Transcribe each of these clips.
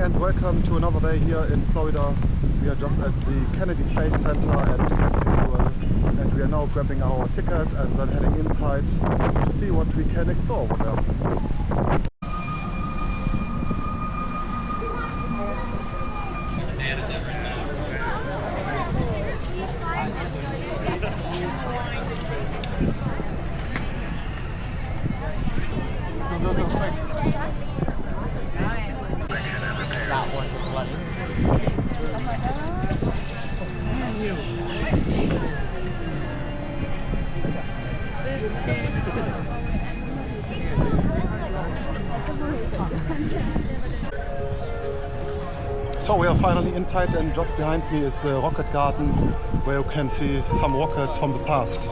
and welcome to another day here in Florida. We are just at the Kennedy Space Center at Capital, and we are now grabbing our ticket and then heading inside to see what we can explore over there. So we are finally inside, and just behind me is the rocket garden where you can see some rockets from the past.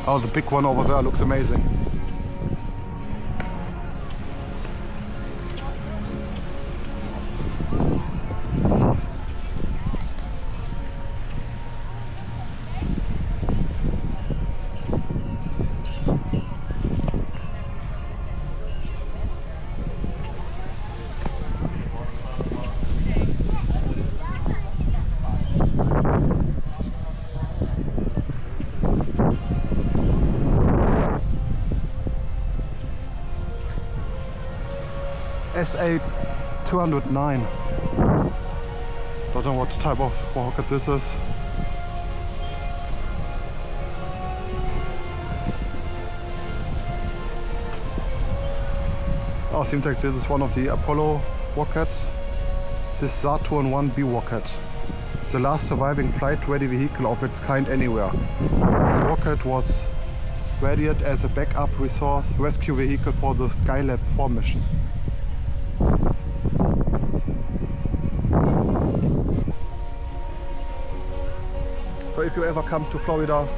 Oh, the big one over there looks amazing. SA-209. Don't know what type of rocket this is. Oh, seems like this is one of the Apollo rockets. This Saturn 1B rocket. It's the last surviving flight-ready vehicle of its kind anywhere. This rocket was readied as a backup resource rescue vehicle for the Skylab 4 mission. So if you ever come to Florida,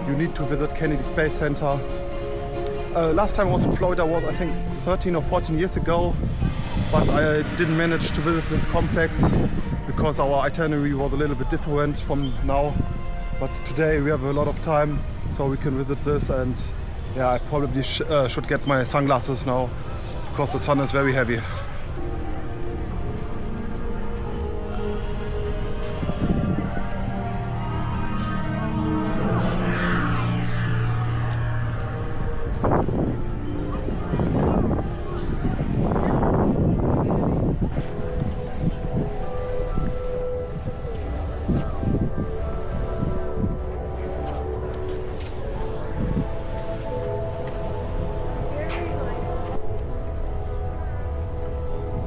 you need to visit Kennedy Space Center. Last time I was in Florida was, I think, 13 or 14 years ago, but I didn't manage to visit this complex because our itinerary was a little bit different from now. But today we have a lot of time, so we can visit this, and yeah, I probably should get my sunglasses now because the sun is very heavy.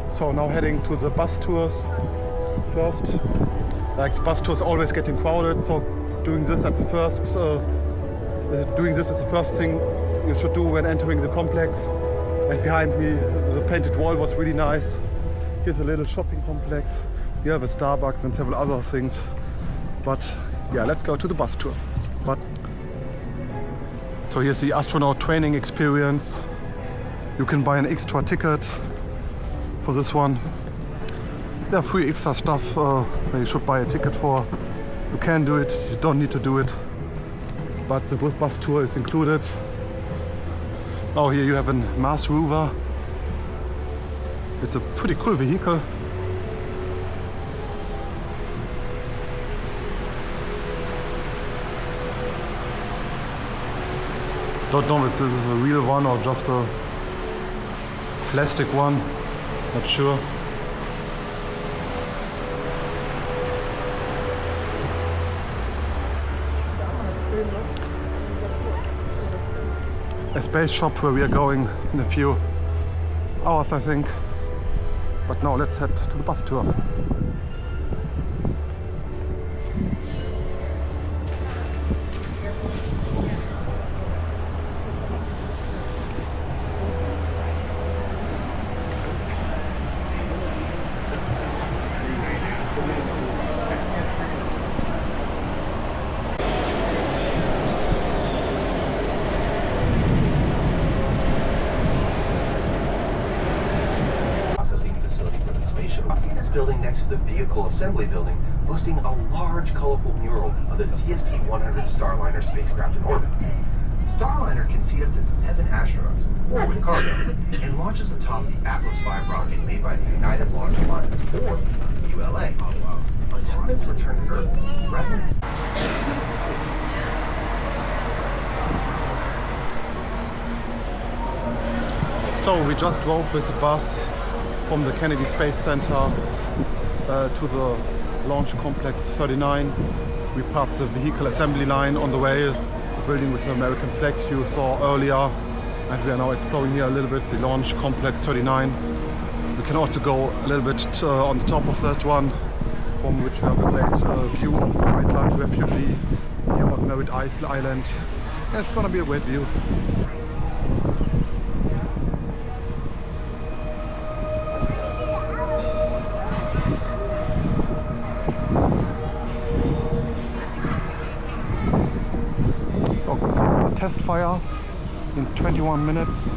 So now heading to the bus tours first. Like, the bus tours always getting crowded, so doing this is the first thing you should do when entering the complex. And behind me, the painted wall was really nice. Here's a little shopping complex. You have a Starbucks and several other things. But yeah, let's go to the bus tour. So here's the astronaut training experience. You can buy an extra ticket for this one. There are free extra stuff that you should buy a ticket for. You can do it, you don't need to do it, but the bus tour is included. Oh, here you have a Mars rover. It's a pretty cool vehicle. Don't know if this is a real one or just a plastic one. Not sure. A space shop where we are going in a few hours, I think. But now let's head to the bus tour. see this building next to the vehicle assembly building, boasting a large, colorful mural of the CST-100 Starliner spacecraft in orbit. Starliner can seat up to 7 astronauts, 4 with cargo, and launches atop the Atlas V rocket made by the United Launch Alliance, or ULA. Upon its return to Earth, rather than So we just drove with a bus from the Kennedy Space Center to the Launch Complex 39. We passed the vehicle assembly line on the way, the building with the American flag you saw earlier, and we are now exploring here a little bit the Launch Complex 39. We can also go a little bit on the top of that one, from which we have a great view of the White Light Refugee here on Merritt Island. It's gonna be a great view. Test fire in 21 minutes.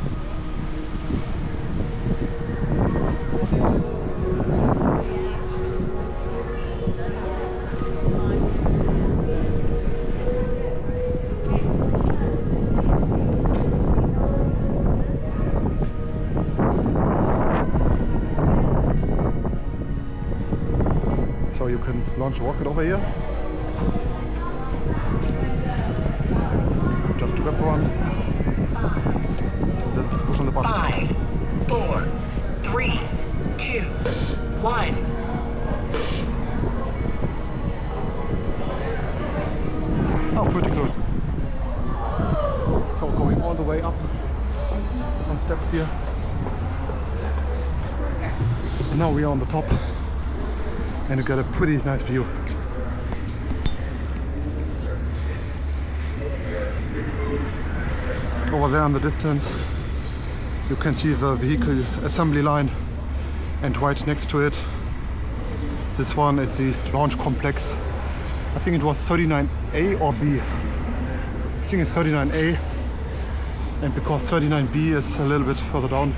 So you can launch a rocket over here. Just grab one, and then push on the button. 5, 4, 3, 2, 1. Oh, pretty good. So going all the way up, some steps here. And now we are on the top, and you get a pretty nice view. Over there in the distance you can see the vehicle assembly line, and right next to it, this one is the launch complex. I think it was 39A or B. I think it's 39A, and because 39B is a little bit further down.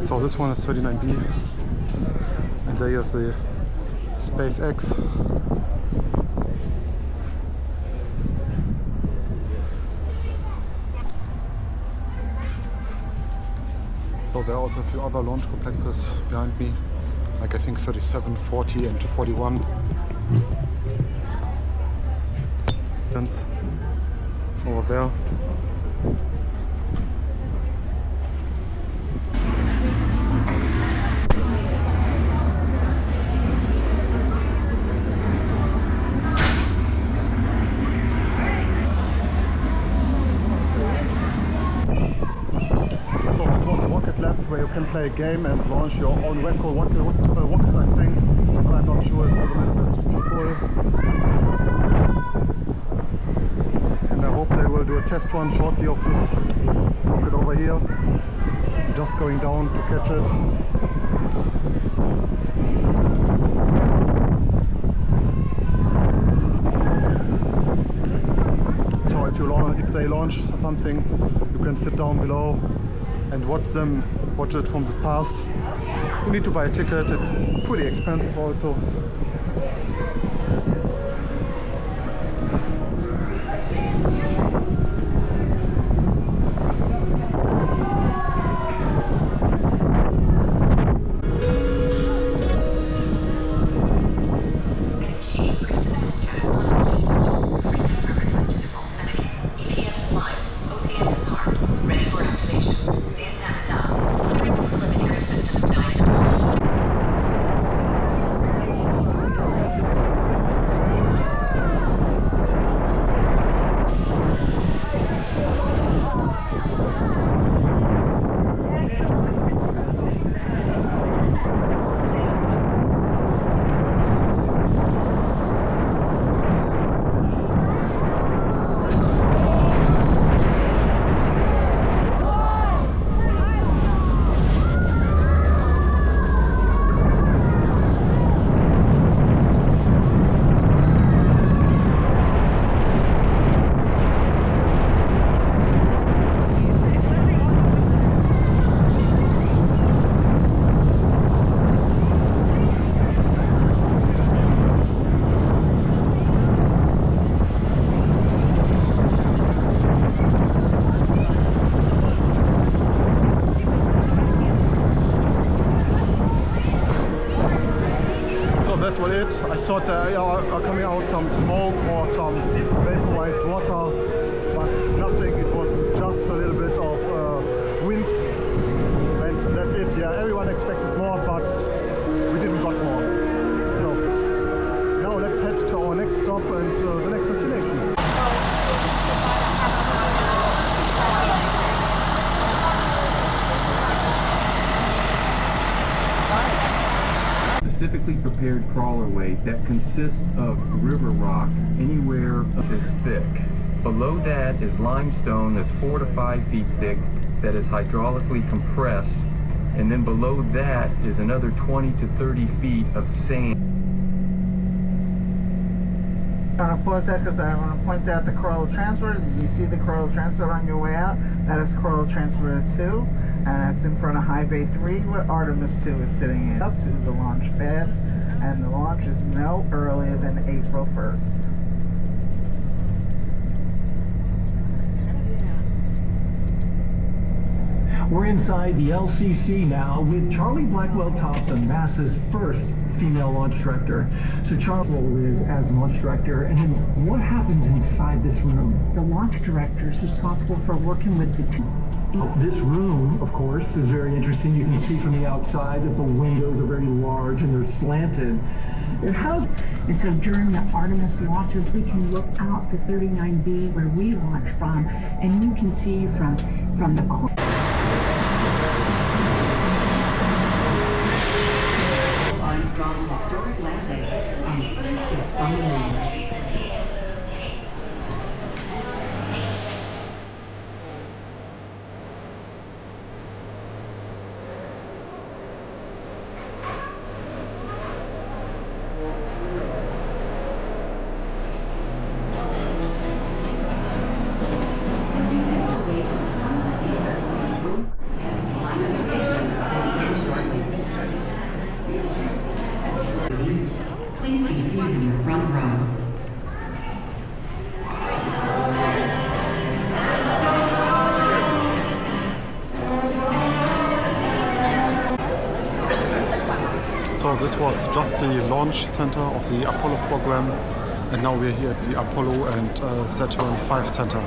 So this one is 39B, and there you have the SpaceX. So there are also a few other launch complexes behind me, like I think 37, 40 and 41. Fence over there. Where you can play a game and launch your own rocket, I think, but I'm not sure, it was a little bit too full. And I hope they will do a test run shortly of this rocket over here. I'm just going down to catch it. So if they launch something, you can sit down below and watch it from the past. You need to buy a ticket, it's pretty expensive also. that's what it. I thought there are coming out some smoke or some vaporized water, but nothing. It was just a little bit of wind, and that's it. Yeah, everyone expected more, but we didn't got more. So now let's head to our next stop and the next destination. Specifically prepared crawler weight that consists of river rock anywhere this thick. Below that is limestone that's 4 to 5 feet thick that is hydraulically compressed, and then below that is another 20 to 30 feet of sand. I want to pause that because I want to point out the coral transfer. You see the coral transfer on your way out? That is coral transfer 2, and that's in front of High Bay 3 where Artemis 2 is sitting in. Up to the launch pad, and the launch is no earlier than April 1st. We're inside the LCC now with Charlie Blackwell Thompson, NASA's first female launch director. So Charlie's role is as launch director, and then what happens inside this room? The launch director is responsible for working with the team. This room, of course, is very interesting. You can see from the outside that the windows are very large and they're slanted. It has... And so during the Artemis launches, we can look out to 39B where we launch from, and you can see from the Armstrong's historic landing and first steps on the moon. Please be seated in the front row. So this was just the launch center of the Apollo program, and now we're here at the Apollo and Saturn V Center.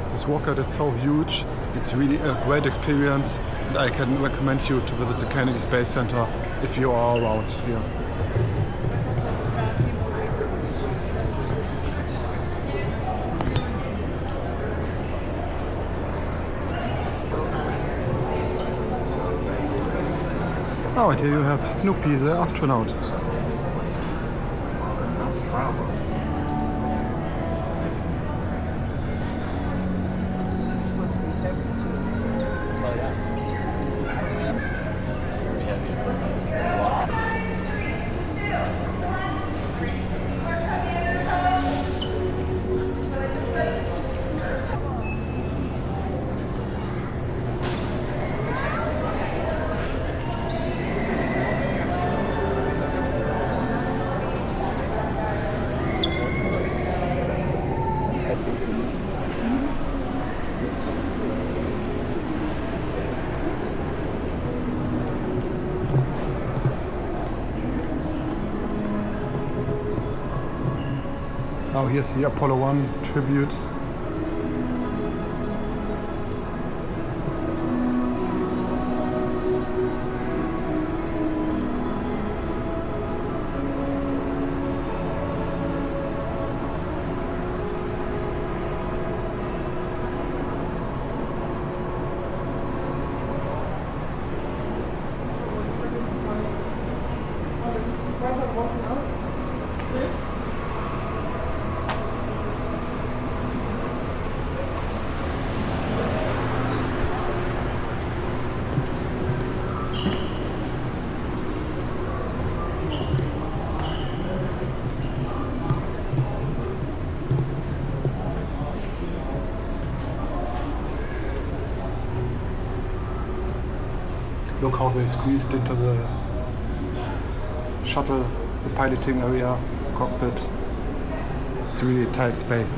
This rocket is so huge, it's really a great experience, and I can recommend you to visit the Kennedy Space Center if you are around here. Oh, and here you have Snoopy the astronaut. Now here's the Apollo 1 tribute. Look how they squeezed into the shuttle, the piloting area, cockpit. It's really a tight space.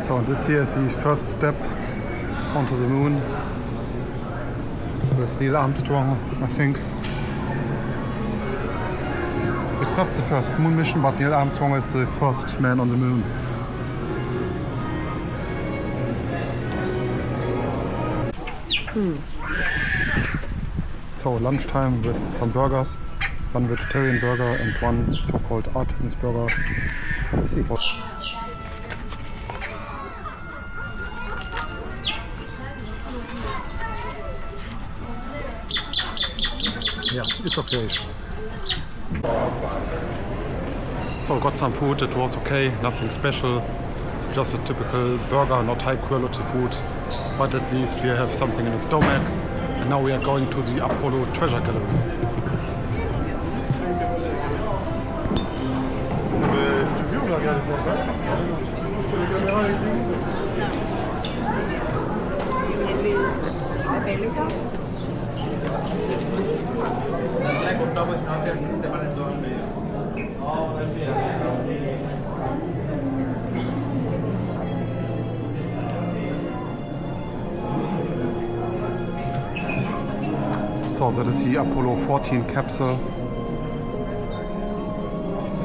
So this here is the first step onto the moon with Neil Armstrong, I think. It's not the first moon mission, but Neil Armstrong is the first man on the moon. So lunchtime with some burgers, one vegetarian burger and one so-called Artemis burger. Let's see what. Yeah, it's okay. So got some food, it was okay, nothing special, just a typical burger, not high quality food, but at least we have something in the stomach. And now we are going to the Apollo Treasure Gallery. So that is the Apollo 14 capsule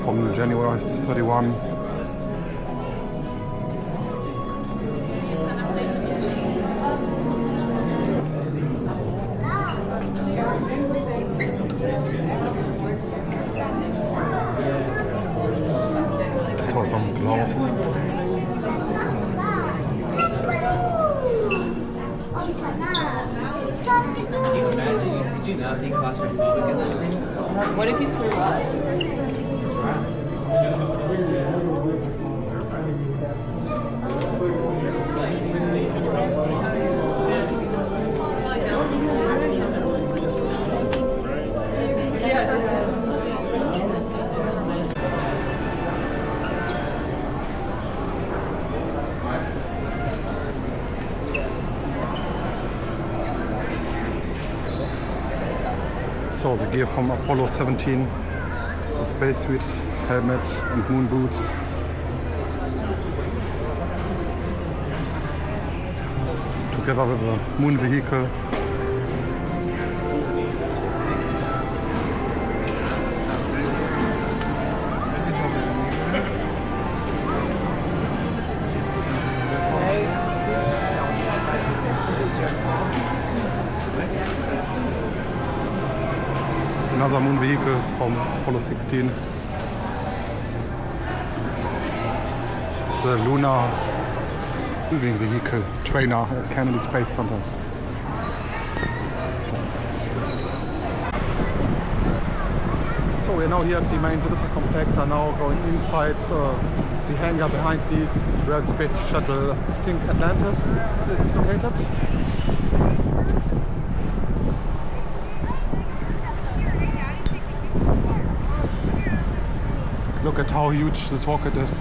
from January 31. So some gloves. Could you not be claustrophobic in that? What if you threw up? So the gear from Apollo 17, the spacesuit, helmet and moon boots. Together with the moon vehicle. Another moon vehicle from Apollo 16. The lunar moving vehicle trainer at Kennedy Space Center. So we're now here at the main visitor complex. I'm now going inside the hangar behind me where the Space Shuttle, I think Atlantis, is located. Look at how huge this rocket is.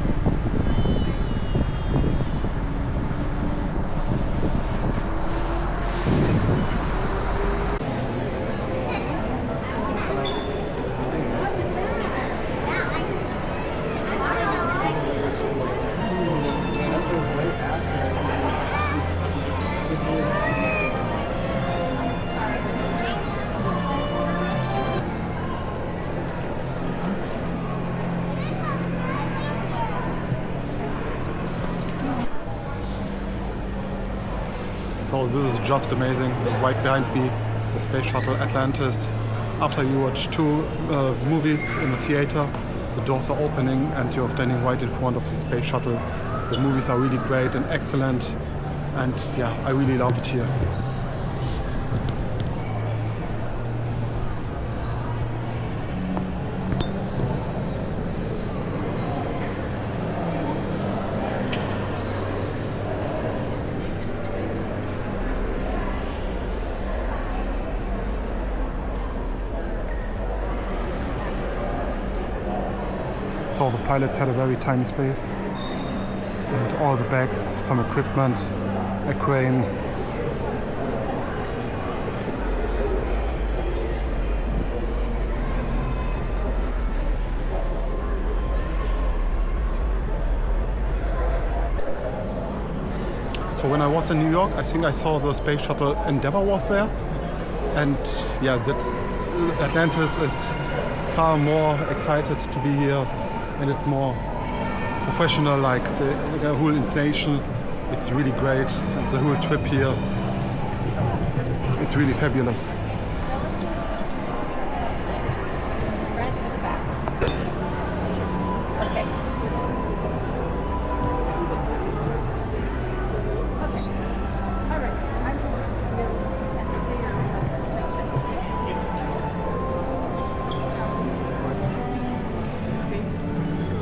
So this is just amazing. Right behind me, the Space Shuttle Atlantis. After you watch two movies in the theater, the doors are opening and you're standing right in front of the Space Shuttle. The movies are really great and excellent, and yeah, I really love it here. saw the pilots had a very tiny space. And all the back, some equipment, a crane. So when I was in New York, I think I saw the Space Shuttle Endeavour was there. And yeah, Atlantis is far more excited to be here, and it's more professional, like the whole installation. It's really great, and the whole trip here, it's really fabulous.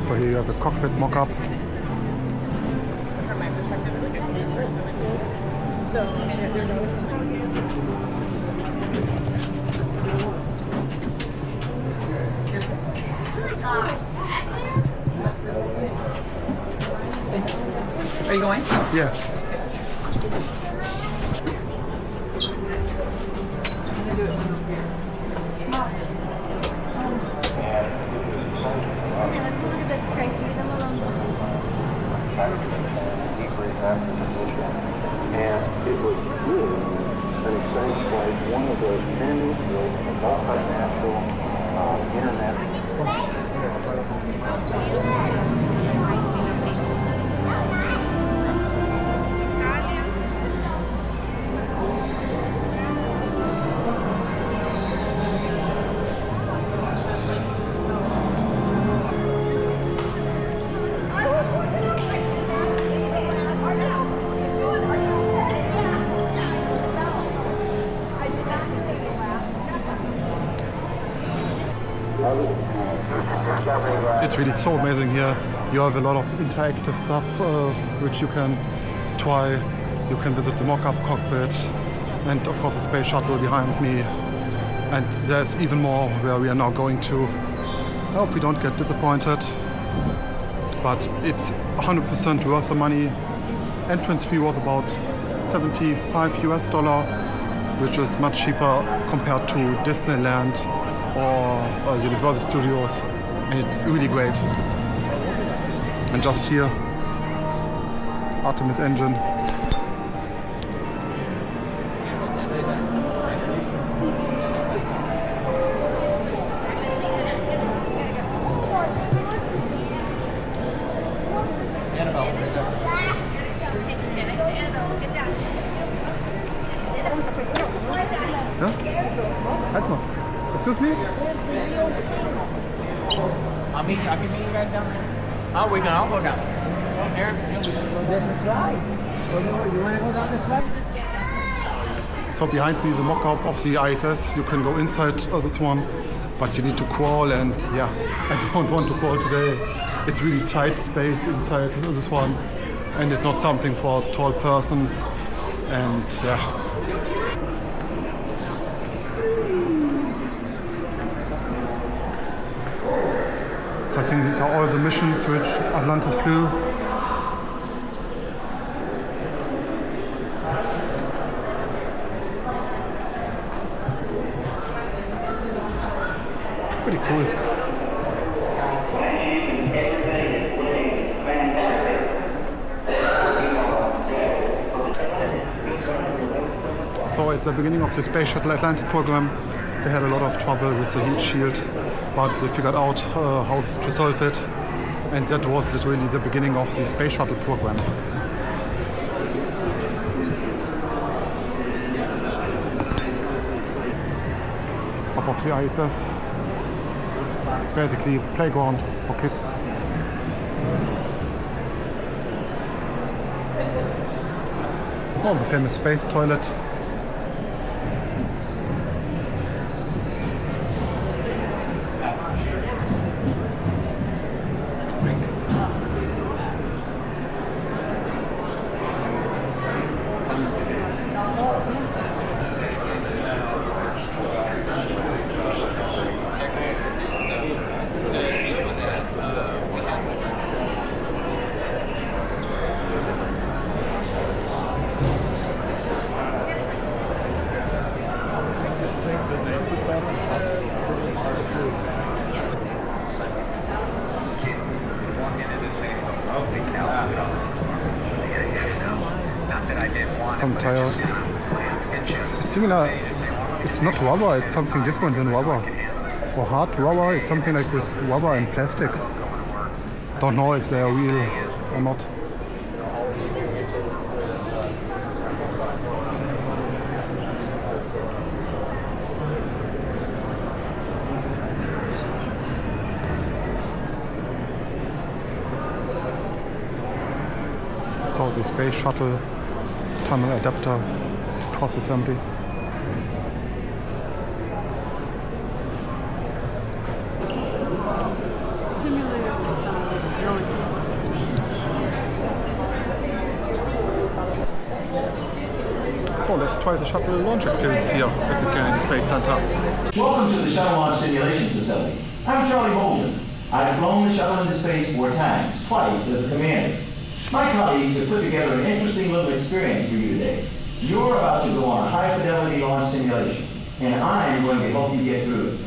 So here you have a cockpit mock-up. Are you going? Yeah. And it was really an exciting flight, one of the many multinational It's really so amazing here. You have a lot of interactive stuff which you can try. You can visit the mock-up cockpit and of course the space shuttle behind me. And there's even more where we are now going to. I hope we don't get disappointed. But it's 100% worth the money. Entrance fee was about $75 US, which is much cheaper compared to Disneyland or Universal Studios, and it's really great. And just here, Artemis engine. Ja? Halt mal. Excuse me? I can meet you guys down there. Oh, we can all go down. Eric, this is right. You want to go down this way? So behind me is a mock-up of the ISS. You can go inside this one, but you need to crawl, and yeah, I don't want to crawl today. It's really tight space inside this one, and it's not something for tall persons, and yeah. So I think these are all the missions which Atlantis flew. Pretty cool. So at the beginning of the Space Shuttle Atlantis program, they had a lot of trouble with the heat shield, but they figured out how to solve it, and that was literally the beginning of the Space Shuttle program. Top of the ISS, basically playground for kids. Oh, the famous space toilet. some tires. It's similar, it's not rubber, it's something different than rubber. Or hard rubber is something like this rubber and plastic. Don't know if they are real or not. So the Space Shuttle tunnel adapter cross assembly. Simulator system is brilliant. So let's try the shuttle launch experience here at the Kennedy Space Center. Welcome to the Shuttle Launch Simulation Facility. I'm Charlie Bolden. I've flown the shuttle into space 4 times, twice as a commander. My colleagues have put together an interesting little experience for you today. You're about to go on a high-fidelity launch simulation, and I'm going to help you get through it.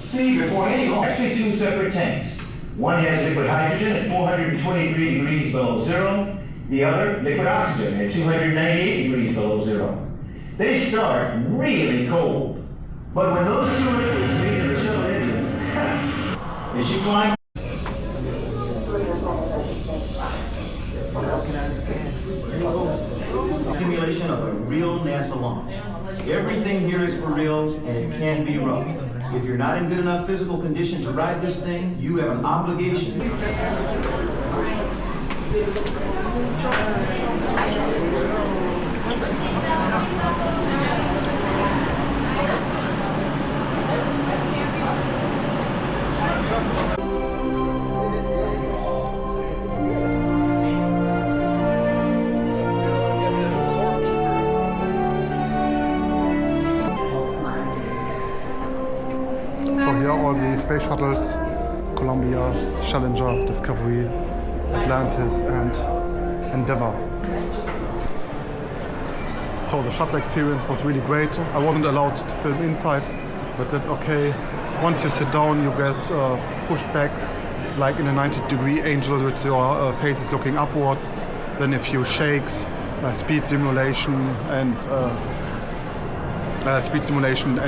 See, before any launch, actually 2 separate tanks. One has liquid hydrogen at 423 degrees below zero, the other liquid oxygen at 298 degrees below zero. They start really cold, but when those 2 liquids meet in the shuttle engines, as you climb simulation of a real NASA launch. Everything here is for real, and it can be rough. If you're not in good enough physical condition to ride this thing, you have an obligation. So here are all the space shuttles: Columbia, Challenger, Discovery, Atlantis and Endeavour. So the shuttle experience was really great. I wasn't allowed to film inside, but that's okay. Once you sit down, you get pushed back like in a 90-degree angle with your faces looking upwards. Then a few shakes, speed simulation and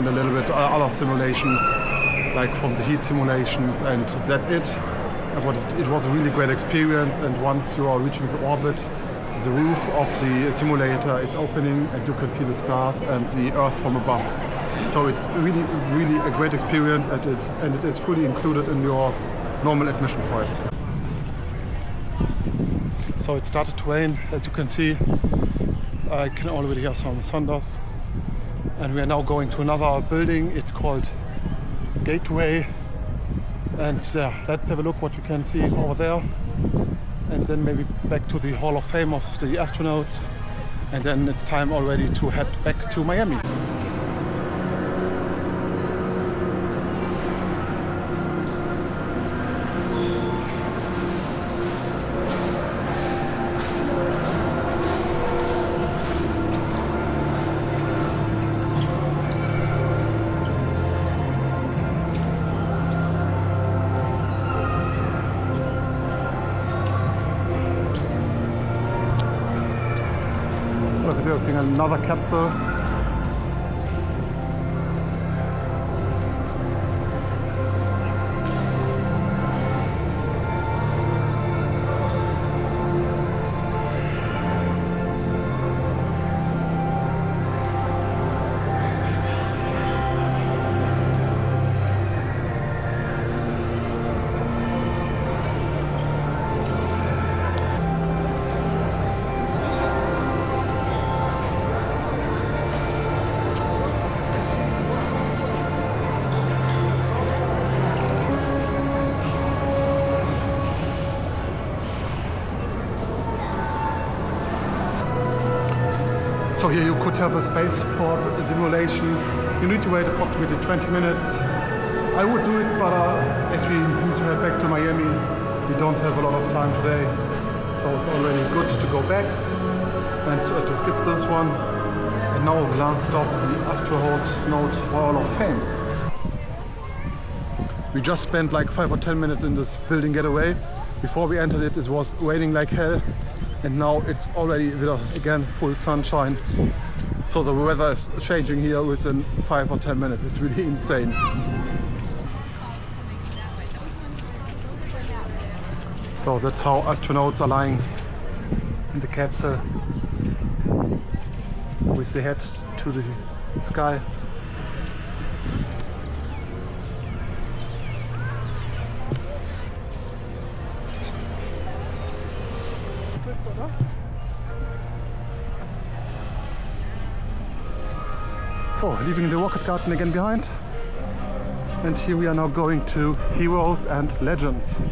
a little bit other simulations, like from the heat simulations, and that's it. It was a really great experience, and once you are reaching the orbit, the roof of the simulator is opening and you can see the stars and the Earth from above. So it's really a great experience, and it is fully included in your normal admission price. So it started to rain, as you can see. I can already hear some thunders. And we are now going to another building. It's called Gateway. And let's have a look what we can see over there. And then maybe back to the Hall of Fame of the astronauts. And then it's time already to head back to Miami. Look, they're seeing another capsule. So here you could have a spaceport simulation. You need to wait approximately 20 minutes. I would do it, but as we need to head back to Miami, we don't have a lot of time today. So it's already good to go back and to skip this one. And now the last stop, the Astronaut Hall of Fame. We just spent like 5 or 10 minutes in this building getaway. Before we entered it, it was raining like hell. and now it's already again full sunshine. So the weather is changing here within 5 or 10 minutes. It's really insane. So that's how astronauts are lying in the capsule with the head to the sky. So, leaving the rocket garden again behind, and here we are now going to Heroes and Legends.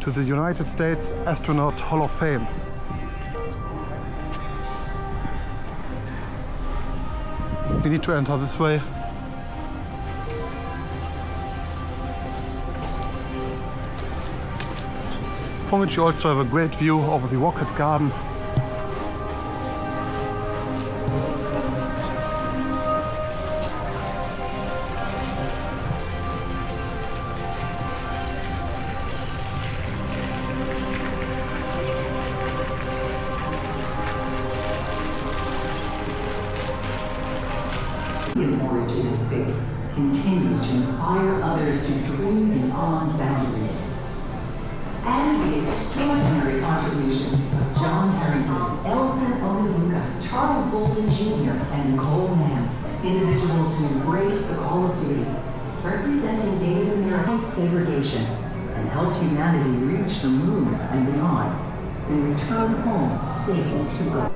To the United States Astronaut Hall of Fame. We need to enter this way. From which you also have a great view over the rocket garden. Origin in space continues to inspire others to dream beyond boundaries. And the extraordinary contributions of John Harrington, Elson Onizuka, Charles Bolden Jr., and Nicole Mann, individuals who embrace the call of duty, representing Native American segregation, and helped humanity reach the moon and beyond, and return home safely to God.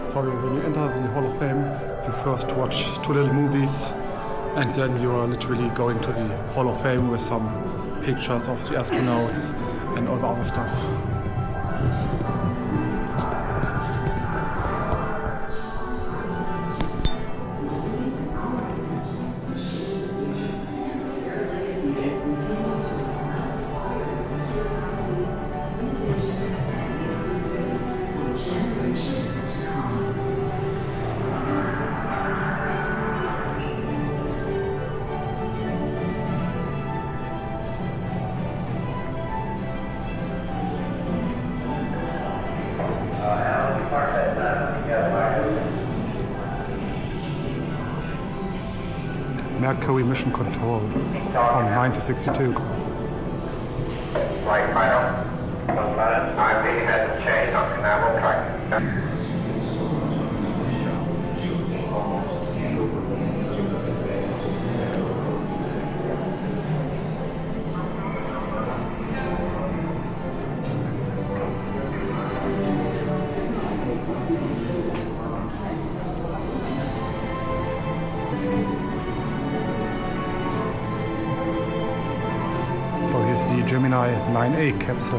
So when you enter the Hall of Fame, you first watch 2 little movies, and then you are literally going to the Hall of Fame with some pictures of the astronauts and all the other stuff. Mercury Mission Control from 1962. Flight final. IP has changed on Canaveral track. So here's the Gemini 9A capsule.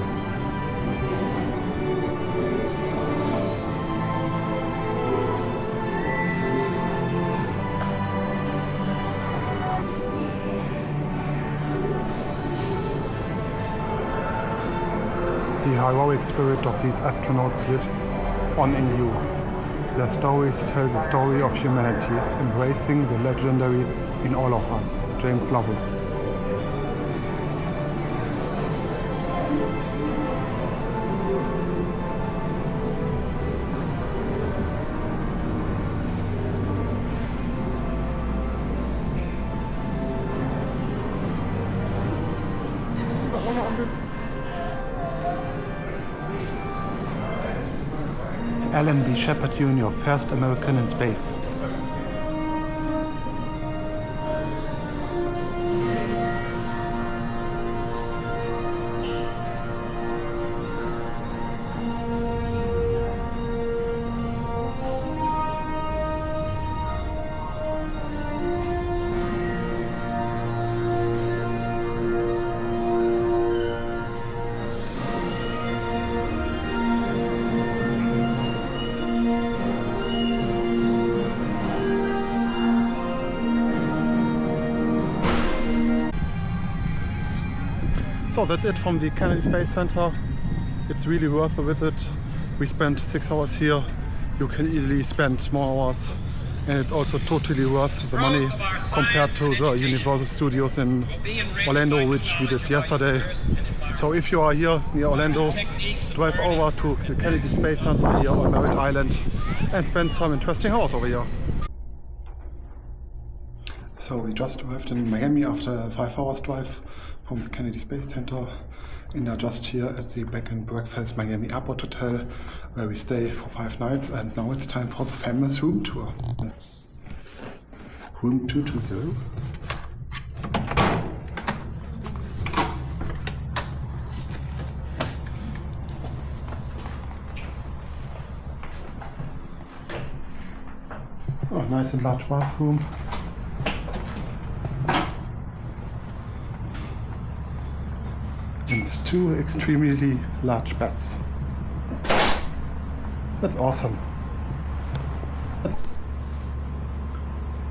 The heroic spirit of these astronauts lives on in you. Their stories tell the story of humanity, embracing the legendary in all of us. James Lovell. Alan B. Shepard Jr., first American in space. So that's it from the Kennedy Space Center. It's really worth a visit. We spent 6 hours here you can easily spend more hours, and it's also totally worth the money compared to the Universal Studios in Orlando, which we did yesterday. So if you are here near Orlando, drive over to the Kennedy Space Center here on Merritt Island and spend some interesting hours over here. So we just arrived in Miami after a 5 hours drive from the Kennedy Space Center, and are just here at the Bed and Breakfast Miami Airport Hotel, where we stay for 5 nights, and now it's time for the famous room tour. Room 220. Oh, nice and large bathroom. And 2 extremely large beds. That's awesome.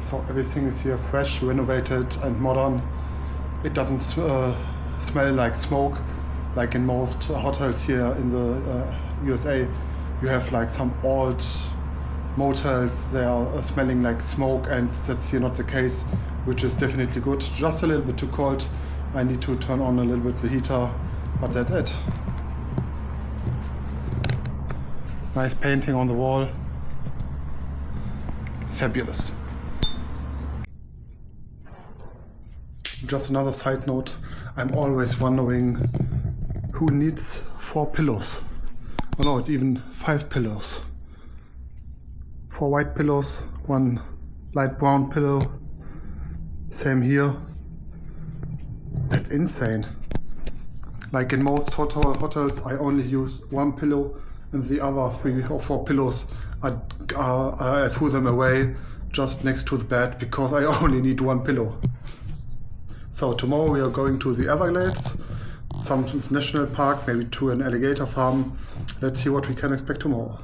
So everything is here fresh, renovated and modern. It doesn't smell like smoke, like in most hotels here in the USA. You have like some old motels, they are smelling like smoke, and that's here not the case, which is definitely good. Just a little bit too cold. I need to turn on a little bit the heater, but that's it. Nice painting on the wall. Fabulous. Just another side note, I'm always wondering who needs 4 pillows. Oh no, it's even 5 pillows. 4 white pillows, 1 light brown pillow. Same here. That's insane. Like in most hotels, I only use 1 pillow, and the other 3 or 4 pillows I threw them away just next to the bed because I only need 1 pillow. So tomorrow we are going to the Everglades, some national park, maybe to an alligator farm. Let's see what we can expect tomorrow.